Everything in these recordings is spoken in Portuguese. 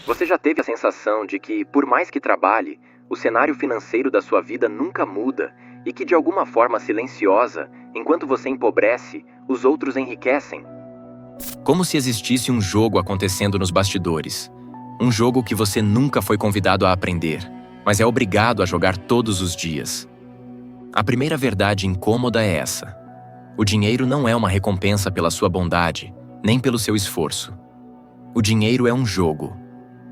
Você já teve a sensação de que, por mais que trabalhe, o cenário financeiro da sua vida nunca muda e que, de alguma forma silenciosa, enquanto você empobrece, os outros enriquecem? Como se existisse um jogo acontecendo nos bastidores. Um jogo que você nunca foi convidado a aprender, mas é obrigado a jogar todos os dias. A primeira verdade incômoda é essa: o dinheiro não é uma recompensa pela sua bondade, nem pelo seu esforço. O dinheiro é um jogo.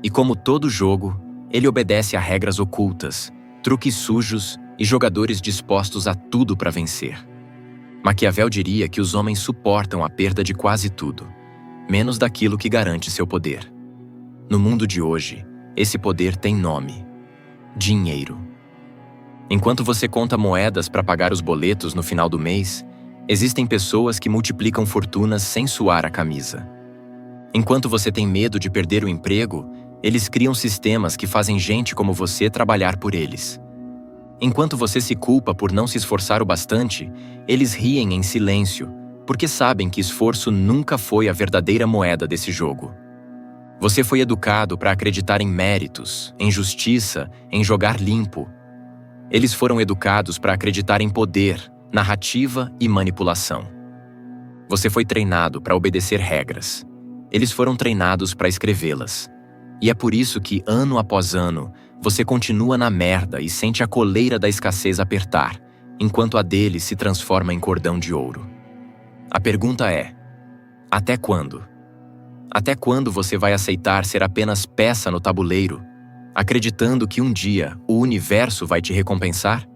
E como todo jogo, ele obedece a regras ocultas, truques sujos e jogadores dispostos a tudo para vencer. Maquiavel diria que os homens suportam a perda de quase tudo, menos daquilo que garante seu poder. No mundo de hoje, esse poder tem nome: dinheiro. Enquanto você conta moedas para pagar os boletos no final do mês, existem pessoas que multiplicam fortunas sem suar a camisa. Enquanto você tem medo de perder o emprego, eles criam sistemas que fazem gente como você trabalhar por eles. Enquanto você se culpa por não se esforçar o bastante, eles riem em silêncio, porque sabem que esforço nunca foi a verdadeira moeda desse jogo. Você foi educado para acreditar em méritos, em justiça, em jogar limpo. Eles foram educados para acreditar em poder, narrativa e manipulação. Você foi treinado para obedecer regras. Eles foram treinados para escrevê-las. E é por isso que, ano após ano, você continua na merda e sente a coleira da escassez apertar, enquanto a deles se transforma em cordão de ouro. A pergunta é: até quando? Até quando você vai aceitar ser apenas peça no tabuleiro, acreditando que um dia o universo vai te recompensar?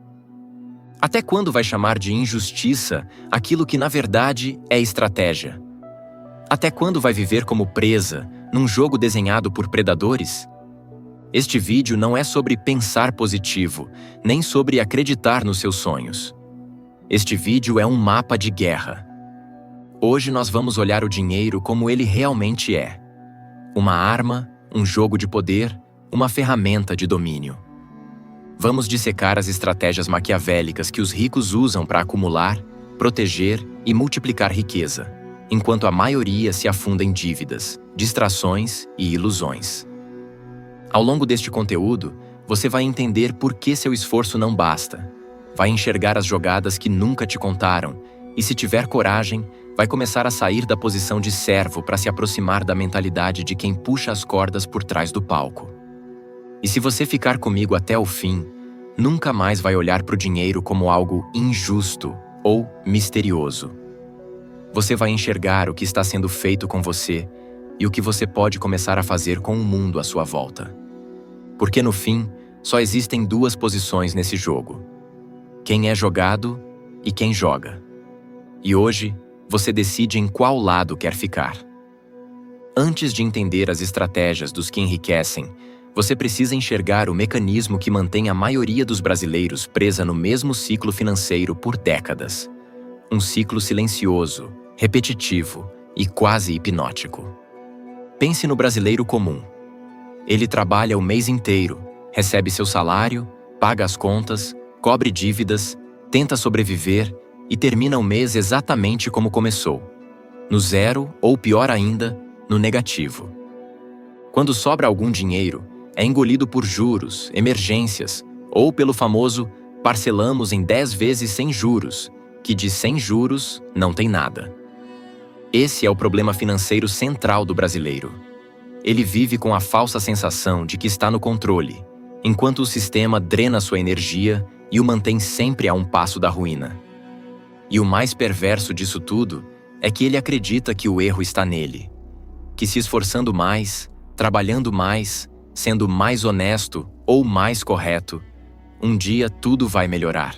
Até quando vai chamar de injustiça aquilo que na verdade é estratégia? Até quando vai viver como presa num jogo desenhado por predadores? Este vídeo não é sobre pensar positivo, nem sobre acreditar nos seus sonhos. Este vídeo é um mapa de guerra. Hoje nós vamos olhar o dinheiro como ele realmente é: uma arma, um jogo de poder, uma ferramenta de domínio. Vamos dissecar as estratégias maquiavélicas que os ricos usam para acumular, proteger e multiplicar riqueza, enquanto a maioria se afunda em dívidas, distrações e ilusões. Ao longo deste conteúdo, você vai entender por que seu esforço não basta, vai enxergar as jogadas que nunca te contaram e, se tiver coragem, vai começar a sair da posição de servo para se aproximar da mentalidade de quem puxa as cordas por trás do palco. E se você ficar comigo até o fim, nunca mais vai olhar para o dinheiro como algo injusto ou misterioso. Você vai enxergar o que está sendo feito com você e o que você pode começar a fazer com o mundo à sua volta. Porque no fim, só existem duas posições nesse jogo: quem é jogado e quem joga. E hoje, você decide em qual lado quer ficar. Antes de entender as estratégias dos que enriquecem, você precisa enxergar o mecanismo que mantém a maioria dos brasileiros presa no mesmo ciclo financeiro por décadas. Um ciclo silencioso, repetitivo e quase hipnótico. Pense no brasileiro comum. Ele trabalha o mês inteiro, recebe seu salário, paga as contas, cobre dívidas, tenta sobreviver e termina o mês exatamente como começou: no zero ou, pior ainda, no negativo. Quando sobra algum dinheiro, é engolido por juros, emergências ou pelo famoso parcelamos em 10 vezes sem juros, que de sem juros não tem nada. Esse é o problema financeiro central do brasileiro. Ele vive com a falsa sensação de que está no controle, enquanto o sistema drena sua energia e o mantém sempre a um passo da ruína. E o mais perverso disso tudo é que ele acredita que o erro está nele, que se esforçando mais, trabalhando mais, sendo mais honesto ou mais correto, um dia tudo vai melhorar.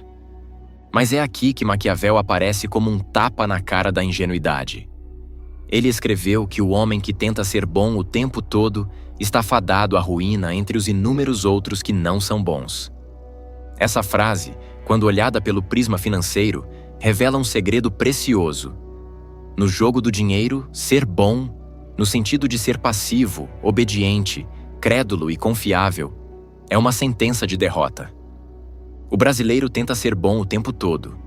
Mas é aqui que Maquiavel aparece como um tapa na cara da ingenuidade. Ele escreveu que o homem que tenta ser bom o tempo todo está fadado à ruína entre os inúmeros outros que não são bons. Essa frase, quando olhada pelo prisma financeiro, revela um segredo precioso. No jogo do dinheiro, ser bom, no sentido de ser passivo, obediente, crédulo e confiável, é uma sentença de derrota. O brasileiro tenta ser bom o tempo todo.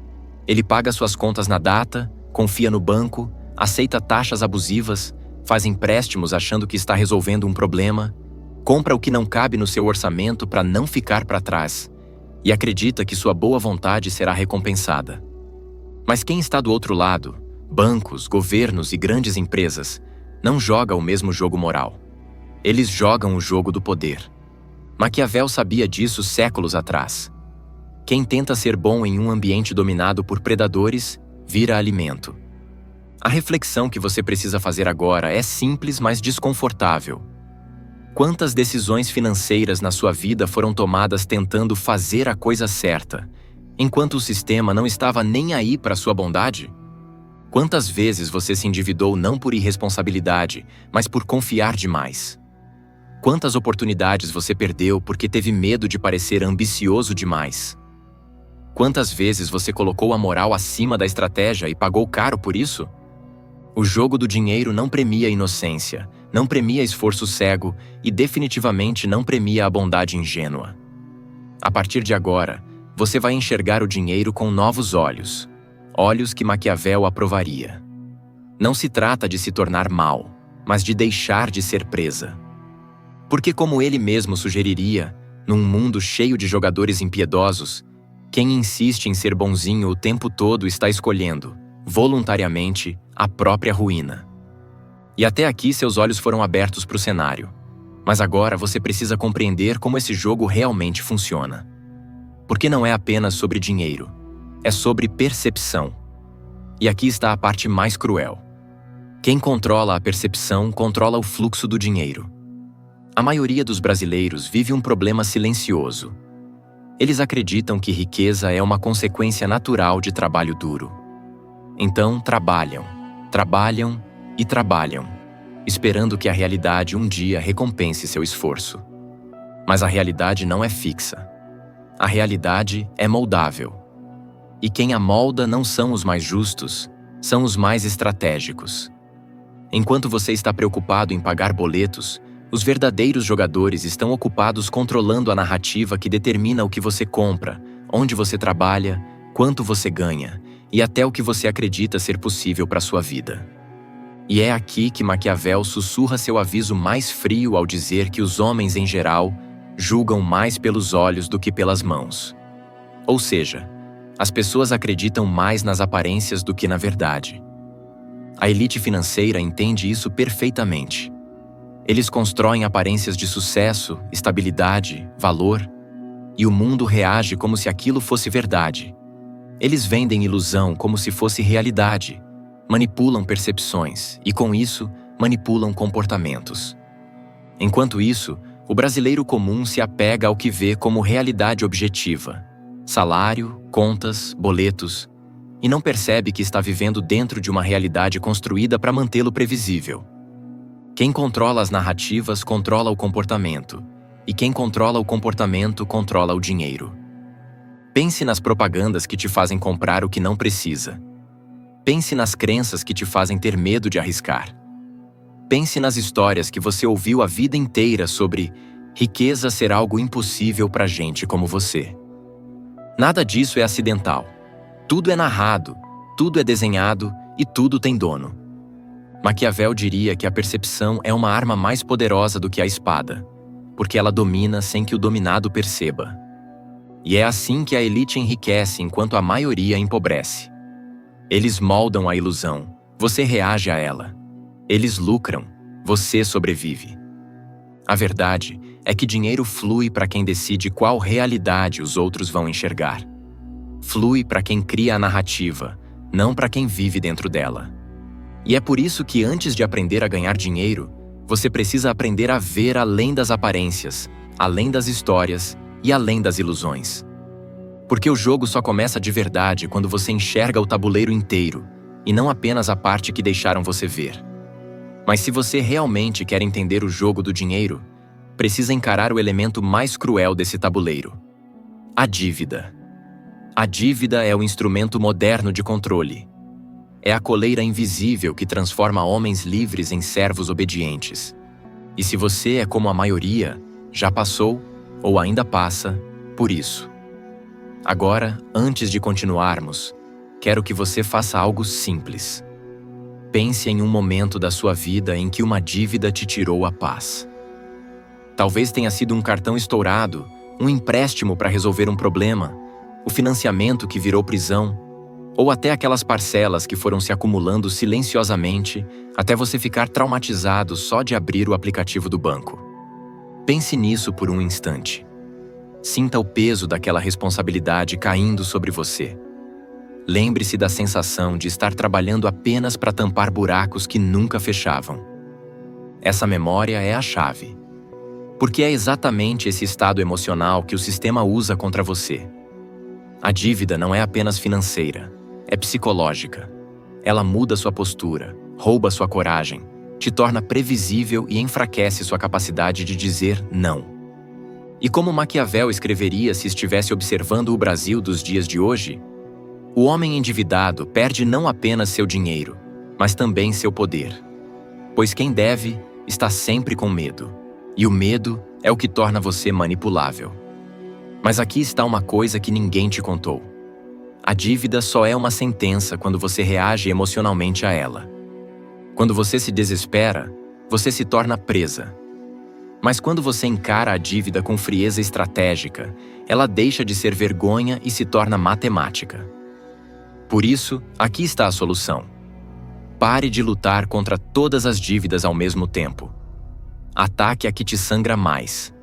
Ele paga suas contas na data, confia no banco, aceita taxas abusivas, faz empréstimos achando que está resolvendo um problema Compra o que não cabe no seu orçamento para não ficar para trás e acredita que sua boa vontade será recompensada. Mas quem está do outro lado, bancos, governos e grandes empresas, não joga o mesmo jogo moral. Eles jogam o jogo do poder. Maquiavel sabia disso séculos atrás. Quem tenta ser bom em um ambiente dominado por predadores, vira alimento. A reflexão que você precisa fazer agora é simples, mas desconfortável. Quantas decisões financeiras na sua vida foram tomadas tentando fazer a coisa certa, enquanto o sistema não estava nem aí para sua bondade? Quantas vezes você se endividou não por irresponsabilidade, mas por confiar demais? Quantas oportunidades você perdeu porque teve medo de parecer ambicioso demais? Quantas vezes você colocou a moral acima da estratégia e pagou caro por isso? O jogo do dinheiro não premia inocência, não premia esforço cego e definitivamente não premia a bondade ingênua. A partir de agora, você vai enxergar o dinheiro com novos olhos, olhos que Maquiavel aprovaria. Não se trata de se tornar mal, mas de deixar de ser presa. Porque, como ele mesmo sugeriria, num mundo cheio de jogadores impiedosos, quem insiste em ser bonzinho o tempo todo está escolhendo, voluntariamente, a própria ruína. E até aqui seus olhos foram abertos para o cenário. Mas agora você precisa compreender como esse jogo realmente funciona. Porque não é apenas sobre dinheiro, é sobre percepção. E aqui está a parte mais cruel. Quem controla a percepção controla o fluxo do dinheiro. A maioria dos brasileiros vive um problema silencioso. Eles acreditam que riqueza é uma consequência natural de trabalho duro. Então trabalham e trabalham, esperando que a realidade um dia recompense seu esforço. Mas a realidade não é fixa. A realidade é moldável. E quem a molda não são os mais justos, são os mais estratégicos. Enquanto você está preocupado em pagar boletos, os verdadeiros jogadores estão ocupados controlando a narrativa que determina o que você compra, onde você trabalha, quanto você ganha e até o que você acredita ser possível para sua vida. E é aqui que Maquiavel sussurra seu aviso mais frio ao dizer que os homens, em geral, julgam mais pelos olhos do que pelas mãos. Ou seja, as pessoas acreditam mais nas aparências do que na verdade. A elite financeira entende isso perfeitamente. Eles constroem aparências de sucesso, estabilidade, valor, e o mundo reage como se aquilo fosse verdade. Eles vendem ilusão como se fosse realidade, manipulam percepções e, com isso, manipulam comportamentos. Enquanto isso, o brasileiro comum se apega ao que vê como realidade objetiva: salário, contas, boletos, e não percebe que está vivendo dentro de uma realidade construída para mantê-lo previsível. Quem controla as narrativas controla o comportamento, e quem controla o comportamento controla o dinheiro. Pense nas propagandas que te fazem comprar o que não precisa. Pense nas crenças que te fazem ter medo de arriscar. Pense nas histórias que você ouviu a vida inteira sobre riqueza ser algo impossível para gente como você. Nada disso é acidental. Tudo é narrado, tudo é desenhado e tudo tem dono. Maquiavel diria que a percepção é uma arma mais poderosa do que a espada, porque ela domina sem que o dominado perceba. E é assim que a elite enriquece enquanto a maioria empobrece. Eles moldam a ilusão, você reage a ela. Eles lucram, você sobrevive. A verdade é que dinheiro flui para quem decide qual realidade os outros vão enxergar. Flui para quem cria a narrativa, não para quem vive dentro dela. E é por isso que antes de aprender a ganhar dinheiro, você precisa aprender a ver além das aparências, além das histórias e além das ilusões. Porque o jogo só começa de verdade quando você enxerga o tabuleiro inteiro, e não apenas a parte que deixaram você ver. Mas se você realmente quer entender o jogo do dinheiro, precisa encarar o elemento mais cruel desse tabuleiro: a dívida. A dívida é o instrumento moderno de controle. É a coleira invisível que transforma homens livres em servos obedientes. E se você é como a maioria, já passou, ou ainda passa, por isso. Agora, antes de continuarmos, quero que você faça algo simples. Pense em um momento da sua vida em que uma dívida te tirou a paz. Talvez tenha sido um cartão estourado, um empréstimo para resolver um problema, o financiamento que virou prisão, ou até aquelas parcelas que foram se acumulando silenciosamente até você ficar traumatizado só de abrir o aplicativo do banco. Pense nisso por um instante. Sinta o peso daquela responsabilidade caindo sobre você. Lembre-se da sensação de estar trabalhando apenas para tampar buracos que nunca fechavam. Essa memória é a chave. Porque é exatamente esse estado emocional que o sistema usa contra você. A dívida não é apenas financeira, é psicológica. Ela muda sua postura, rouba sua coragem, te torna previsível e enfraquece sua capacidade de dizer não. E como Maquiavel escreveria se estivesse observando o Brasil dos dias de hoje? O homem endividado perde não apenas seu dinheiro, mas também seu poder. Pois quem deve está sempre com medo, e o medo é o que torna você manipulável. Mas aqui está uma coisa que ninguém te contou. A dívida só é uma sentença quando você reage emocionalmente a ela. Quando você se desespera, você se torna presa. Mas quando você encara a dívida com frieza estratégica, ela deixa de ser vergonha e se torna matemática. Por isso, aqui está a solução. Pare de lutar contra todas as dívidas ao mesmo tempo. Ataque a que te sangra mais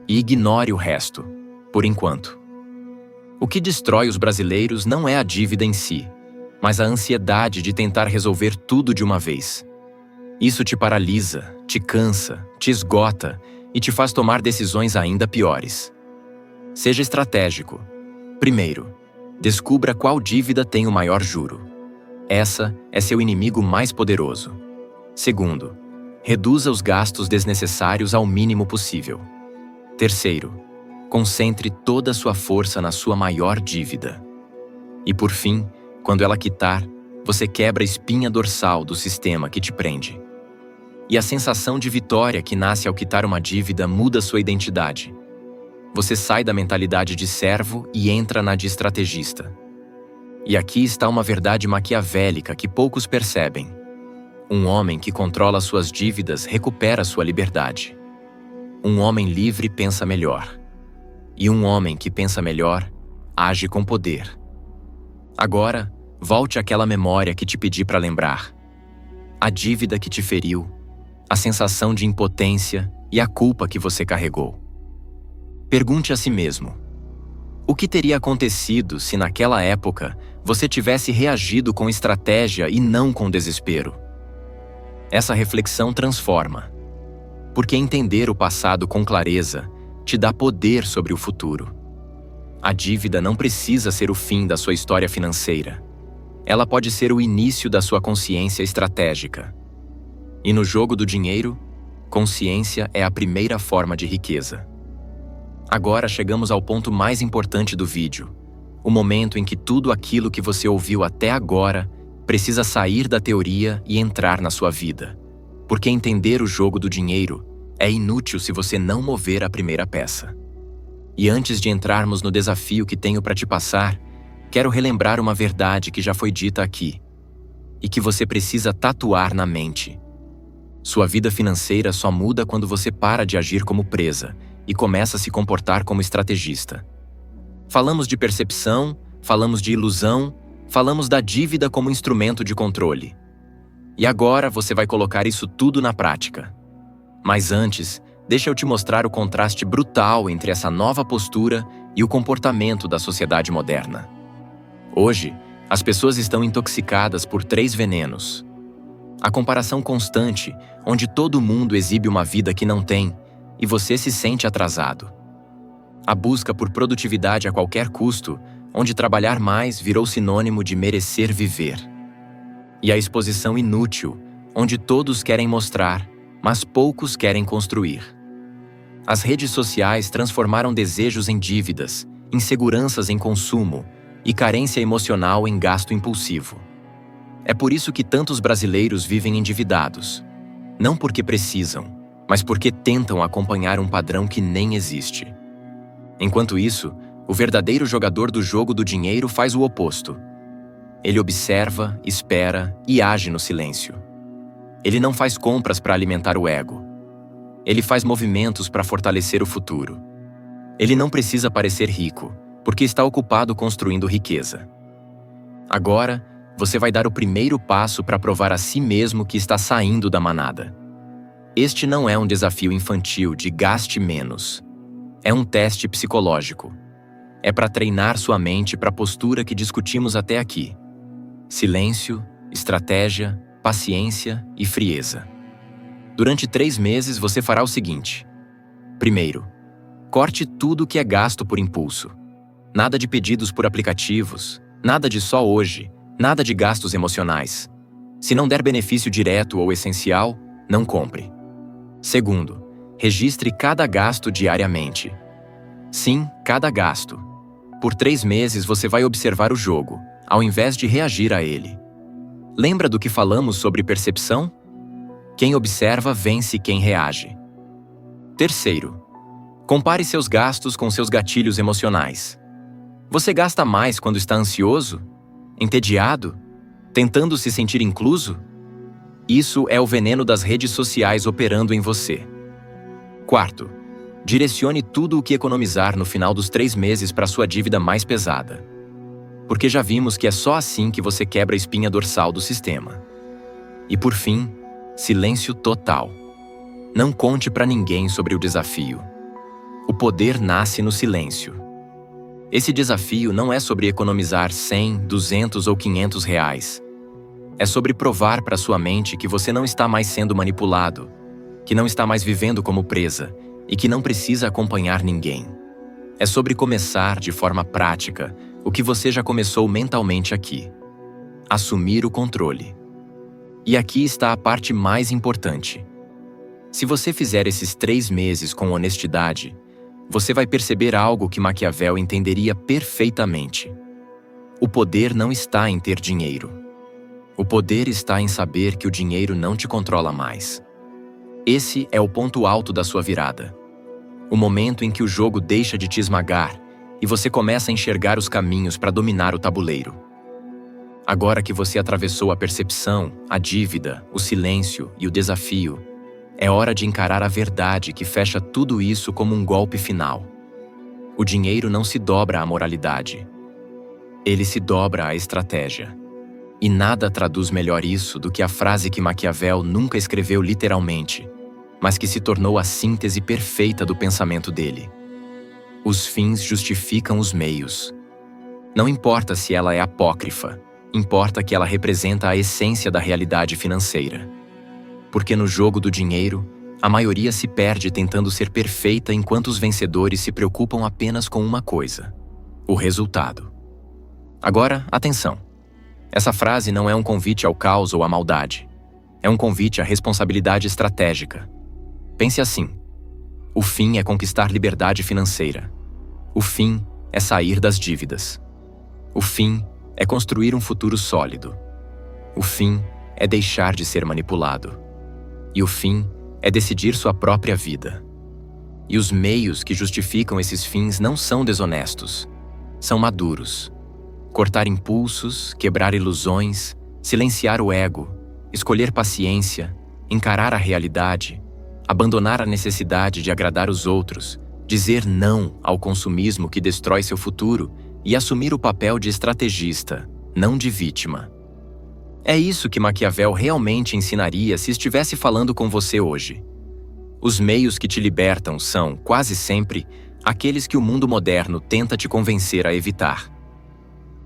e ignore o resto, por enquanto. O que destrói os brasileiros não é a dívida em si, mas a ansiedade de tentar resolver tudo de uma vez. Isso te paralisa, te cansa, te esgota e te faz tomar decisões ainda piores. Seja estratégico. Primeiro, descubra qual dívida tem o maior juro. Essa é seu inimigo mais poderoso. Segundo, reduza os gastos desnecessários ao mínimo possível. Terceiro, concentre toda a sua força na sua maior dívida. E por fim, quando ela quitar, você quebra a espinha dorsal do sistema que te prende. E a sensação de vitória que nasce ao quitar uma dívida muda sua identidade. Você sai da mentalidade de servo e entra na de estrategista. E aqui está uma verdade maquiavélica que poucos percebem. Um homem que controla suas dívidas recupera sua liberdade. Um homem livre pensa melhor. E um homem que pensa melhor, age com poder. Agora, volte àquela memória que te pedi para lembrar. A dívida que te feriu, a sensação de impotência e a culpa que você carregou. Pergunte a si mesmo: o que teria acontecido se naquela época você tivesse reagido com estratégia e não com desespero? Essa reflexão transforma, porque entender o passado com clareza te dá poder sobre o futuro. A dívida não precisa ser o fim da sua história financeira. Ela pode ser o início da sua consciência estratégica. E no jogo do dinheiro, consciência é a primeira forma de riqueza. Agora chegamos ao ponto mais importante do vídeo, o momento em que tudo aquilo que você ouviu até agora precisa sair da teoria e entrar na sua vida. Porque entender o jogo do dinheiro é inútil se você não mover a primeira peça. E antes de entrarmos no desafio que tenho para te passar, quero relembrar uma verdade que já foi dita aqui e que você precisa tatuar na mente. Sua vida financeira só muda quando você para de agir como presa e começa a se comportar como estrategista. Falamos de percepção, falamos de ilusão, falamos da dívida como instrumento de controle. E agora você vai colocar isso tudo na prática. Mas antes, deixa eu te mostrar o contraste brutal entre essa nova postura e o comportamento da sociedade moderna. Hoje, as pessoas estão intoxicadas por 3 venenos. A comparação constante, onde todo mundo exibe uma vida que não tem, e você se sente atrasado. A busca por produtividade a qualquer custo, onde trabalhar mais virou sinônimo de merecer viver. E a exposição inútil, onde todos querem mostrar, mas poucos querem construir. As redes sociais transformaram desejos em dívidas, inseguranças em consumo e carência emocional em gasto impulsivo. É por isso que tantos brasileiros vivem endividados. Não porque precisam, mas porque tentam acompanhar um padrão que nem existe. Enquanto isso, o verdadeiro jogador do jogo do dinheiro faz o oposto. Ele observa, espera e age no silêncio. Ele não faz compras para alimentar o ego. Ele faz movimentos para fortalecer o futuro. Ele não precisa parecer rico, porque está ocupado construindo riqueza. Agora, você vai dar o primeiro passo para provar a si mesmo que está saindo da manada. Este não é um desafio infantil de gaste menos. É um teste psicológico. É para treinar sua mente para a postura que discutimos até aqui. Silêncio, estratégia, paciência e frieza. Durante 3 meses você fará o seguinte. Primeiro, corte tudo que é gasto por impulso. Nada de pedidos por aplicativos, nada de só hoje, nada de gastos emocionais. Se não der benefício direto ou essencial, não compre. Segundo, registre cada gasto diariamente. Sim, cada gasto. Por 3 meses você vai observar o jogo, ao invés de reagir a ele. Lembra do que falamos sobre percepção? Quem observa vence quem reage. Terceiro, compare seus gastos com seus gatilhos emocionais. Você gasta mais quando está ansioso? Entediado? Tentando se sentir incluso? Isso é o veneno das redes sociais operando em você. Quarto, direcione tudo o que economizar no final dos 3 meses para sua dívida mais pesada. Porque já vimos que é só assim que você quebra a espinha dorsal do sistema. E por fim, silêncio total. Não conte para ninguém sobre o desafio. O poder nasce no silêncio. Esse desafio não é sobre economizar 100, 200 ou 500 reais. É sobre provar para sua mente que você não está mais sendo manipulado, que não está mais vivendo como presa e que não precisa acompanhar ninguém. É sobre começar de forma prática o que você já começou mentalmente aqui. Assumir o controle. E aqui está a parte mais importante. Se você fizer esses 3 meses com honestidade, você vai perceber algo que Maquiavel entenderia perfeitamente. O poder não está em ter dinheiro. O poder está em saber que o dinheiro não te controla mais. Esse é o ponto alto da sua virada. O momento em que o jogo deixa de te esmagar e você começa a enxergar os caminhos para dominar o tabuleiro. Agora que você atravessou a percepção, a dívida, o silêncio e o desafio, é hora de encarar a verdade que fecha tudo isso como um golpe final. O dinheiro não se dobra à moralidade. Ele se dobra à estratégia. E nada traduz melhor isso do que a frase que Maquiavel nunca escreveu literalmente, mas que se tornou a síntese perfeita do pensamento dele. Os fins justificam os meios. Não importa se ela é apócrifa, importa que ela representa a essência da realidade financeira. Porque no jogo do dinheiro, a maioria se perde tentando ser perfeita enquanto os vencedores se preocupam apenas com uma coisa: o resultado. Agora, atenção. Essa frase não é um convite ao caos ou à maldade. É um convite à responsabilidade estratégica. Pense assim. O fim é conquistar liberdade financeira. O fim é sair das dívidas. O fim é construir um futuro sólido. O fim é deixar de ser manipulado. E o fim é decidir sua própria vida. E os meios que justificam esses fins não são desonestos. São maduros. Cortar impulsos, quebrar ilusões, silenciar o ego, escolher paciência, encarar a realidade, abandonar a necessidade de agradar os outros, dizer não ao consumismo que destrói seu futuro e assumir o papel de estrategista, não de vítima. É isso que Maquiavel realmente ensinaria se estivesse falando com você hoje. Os meios que te libertam são, quase sempre, aqueles que o mundo moderno tenta te convencer a evitar.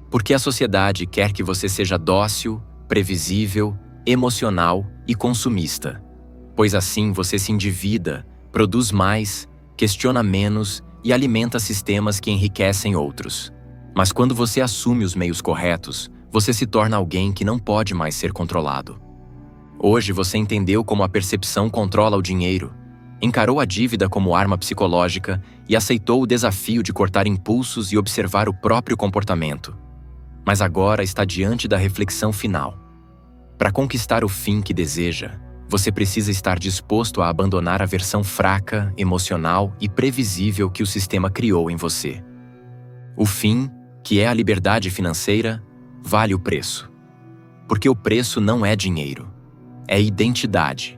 Porque a sociedade quer que você seja dócil, previsível, emocional e consumista. Pois assim você se endivida, produz mais, questiona menos e alimenta sistemas que enriquecem outros. Mas quando você assume os meios corretos, você se torna alguém que não pode mais ser controlado. Hoje você entendeu como a percepção controla o dinheiro, encarou a dívida como arma psicológica e aceitou o desafio de cortar impulsos e observar o próprio comportamento. Mas agora está diante da reflexão final. Para conquistar o fim que deseja, você precisa estar disposto a abandonar a versão fraca, emocional e previsível que o sistema criou em você. O fim, que é a liberdade financeira, vale o preço. Porque o preço não é dinheiro, é identidade.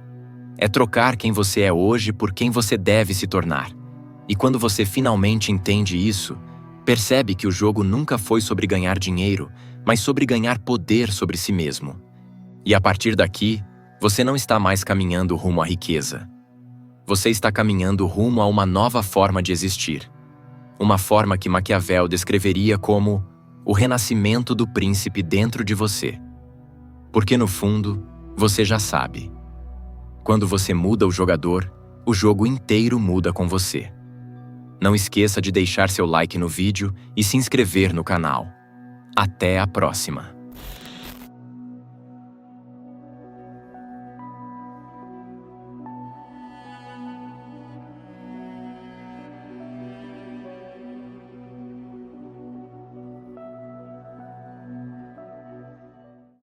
É trocar quem você é hoje por quem você deve se tornar. E quando você finalmente entende isso, percebe que o jogo nunca foi sobre ganhar dinheiro, mas sobre ganhar poder sobre si mesmo. E a partir daqui, você não está mais caminhando rumo à riqueza. Você está caminhando rumo a uma nova forma de existir. Uma forma que Maquiavel descreveria como o renascimento do príncipe dentro de você. Porque no fundo, você já sabe. Quando você muda o jogador, o jogo inteiro muda com você. Não esqueça de deixar seu like no vídeo e se inscrever no canal. Até a próxima!